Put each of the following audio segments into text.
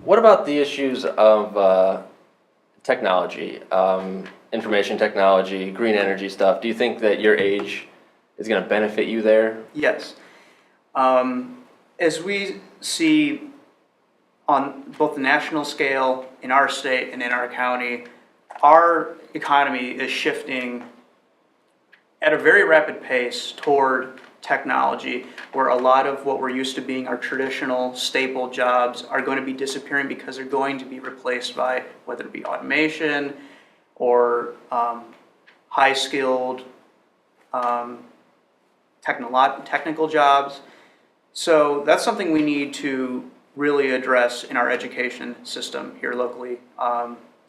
What about the issues of technology, information technology, green energy stuff? Do you think that your age is going to benefit you there? Yes. As we see on both the national scale, in our state and in our county, our economy is shifting at a very rapid pace toward technology, where a lot of what we're used to being our traditional staple jobs are going to be disappearing because they're going to be replaced by whether it be automation or high-skilled technical jobs. So that's something we need to really address in our education system here locally.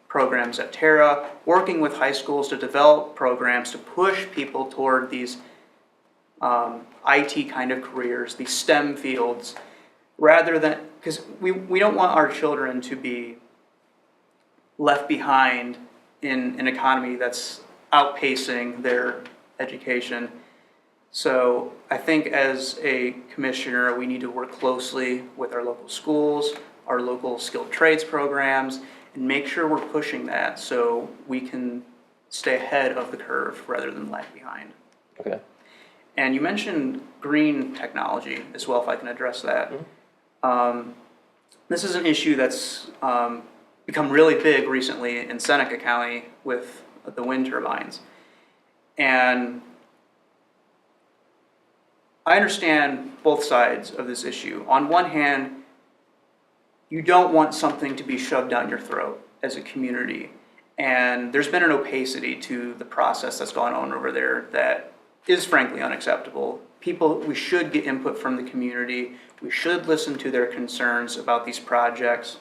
Programs at Terra, working with high schools to develop programs to push people toward these IT kind of careers, these STEM fields, rather than, because we don't want our children to be left behind in an economy that's outpacing their education. So I think as a commissioner, we need to work closely with our local schools, our local skilled trades programs, and make sure we're pushing that so we can stay ahead of the curve rather than lag behind. Okay. And you mentioned green technology as well, if I can address that. Mm-hmm. This is an issue that's become really big recently in Seneca County with the wind turbines. And I understand both sides of this issue. On one hand, you don't want something to be shoved down your throat as a community. And there's been an opacity to the process that's gone on over there that is frankly unacceptable. We should get input from the community. We should listen to their concerns about these projects.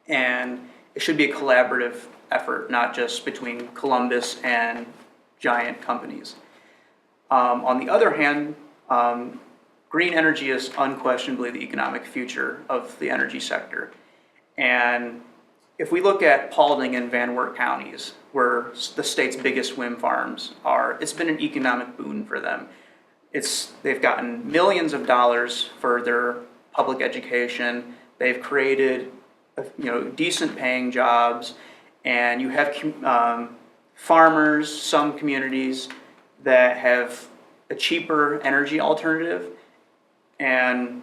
And it should be a collaborative effort, not just between Columbus and giant companies. On the other hand, green energy is unquestionably the economic future of the energy sector. And if we look at Paulding and Van Wert counties, where the state's biggest wind farms are, it's been an economic boon for them. They've gotten millions of dollars for their public education. They've created, decent paying jobs, and you have farmers, some communities that have a cheaper energy alternative, and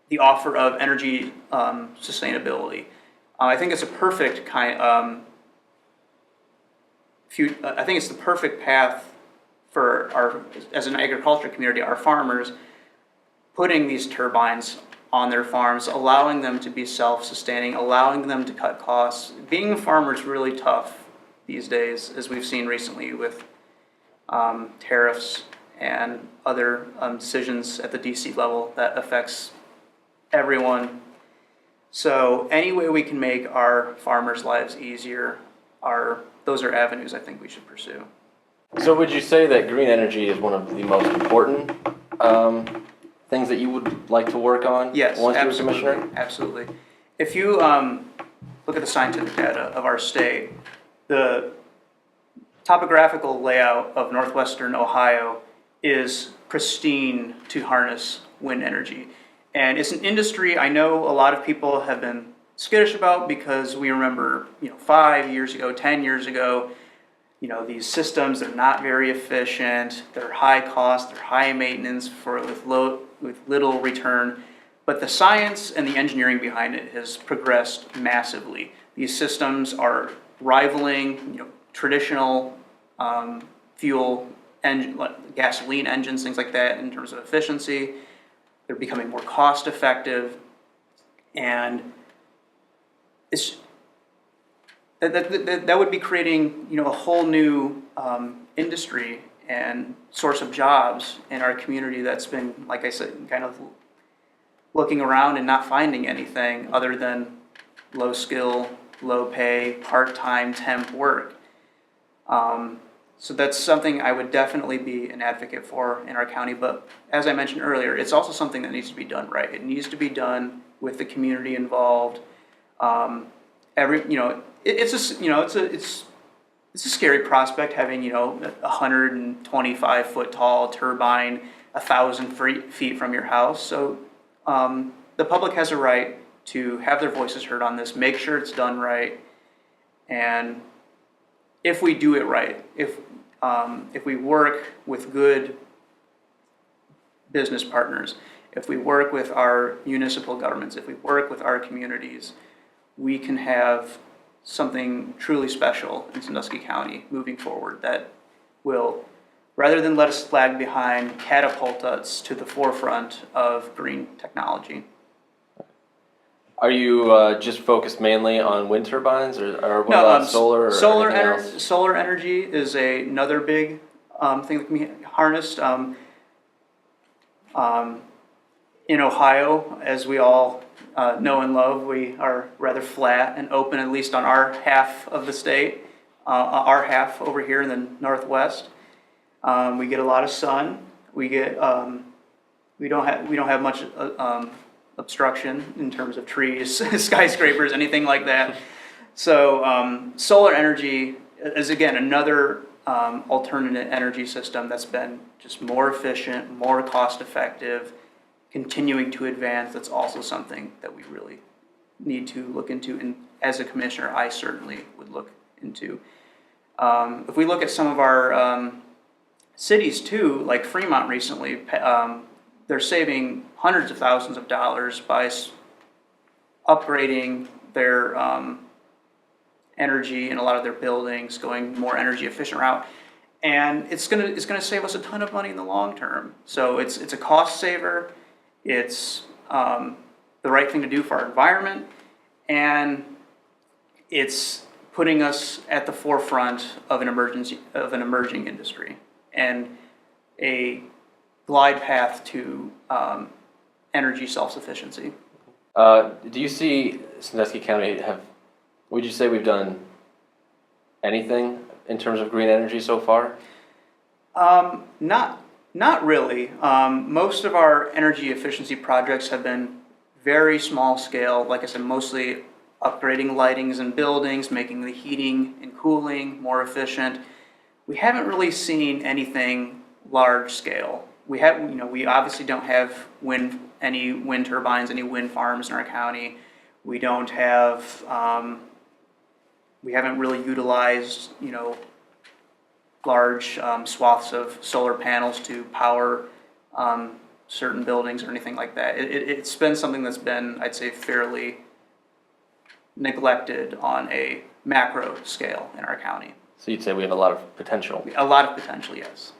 the offer of energy sustainability. I think it's a perfect I think it's the perfect path for as an agriculture community, our farmers, putting these turbines on their farms, allowing them to be self-sustaining, allowing them to cut costs. Being a farmer is really tough these days, as we've seen recently with tariffs and other decisions at the DC level that affects everyone. So any way we can make our farmers' lives easier, those are avenues I think we should pursue. So would you say that green energy is one of the most important things that you would like to work on? Yes, once absolutely, you're commissioner? Absolutely. If you look at the scientific data of our state, the topographical layout of northwestern Ohio is pristine to harness wind energy. And it's an industry I know a lot of people have been skittish about because we remember, 5 years ago, 10 years ago, these systems are not very efficient, they're high cost, they're high maintenance with little return. But the science and the engineering behind it has progressed massively. These systems are rivaling, traditional fuel engine, like gasoline engines, things like that in terms of efficiency. They're becoming more cost effective, and that would be creating a whole new industry and source of jobs in our community that's been, like I said, kind of looking around and not finding anything other than low skill, low pay, part-time temp work. So that's something I would definitely be an advocate for in our county. But as I mentioned earlier, it's also something that needs to be done right. It needs to be done with the community involved. It's a scary prospect having a 125 foot tall turbine 1,000 feet from your house. So the public has a right to have their voices heard on this, make sure it's done right, and if we do it right, if we work with good business partners, if we work with our municipal governments, if we work with our communities, we can have something truly special in Sandusky County moving forward that will, rather than let us lag behind, catapult us to the forefront of green technology. Are you just focused mainly on wind turbines, or what about solar or anything else? Solar energy is another big thing that can be harnessed. In Ohio, as we all know and love, we are rather flat and open, at least on our half of the state, our half over here in the northwest. We get a lot of sun. We don't have much obstruction in terms of trees, skyscrapers, anything like that. So solar energy is, again, another alternate energy system that's been just more efficient, more cost effective, continuing to advance. That's also something that we really need to look into, and as a commissioner, I certainly would look into. If we look at some of our cities too, like Fremont recently, they're saving hundreds of thousands of dollars by upgrading their energy in a lot of their buildings, going more energy efficient route, and it's gonna save us a ton of money in the long term. So it's a cost saver, it's the right thing to do for our environment, and it's putting us at the forefront of an emerging industry and a glide path to energy self-sufficiency. Do you see Sandusky County would you say we've done anything in terms of green energy so far? Not really. Most of our energy efficiency projects have been very small scale. Like I said, mostly upgrading lightings in buildings, making the heating and cooling more efficient. We haven't really seen anything large scale. We obviously don't have any wind turbines, any wind farms in our county. We don't have, we haven't really utilized, large swaths of solar panels to power certain buildings or anything like that. It's been something that's been, I'd say, fairly neglected on a macro scale in our county. So you'd say we have a lot of potential. A lot of potential, yes.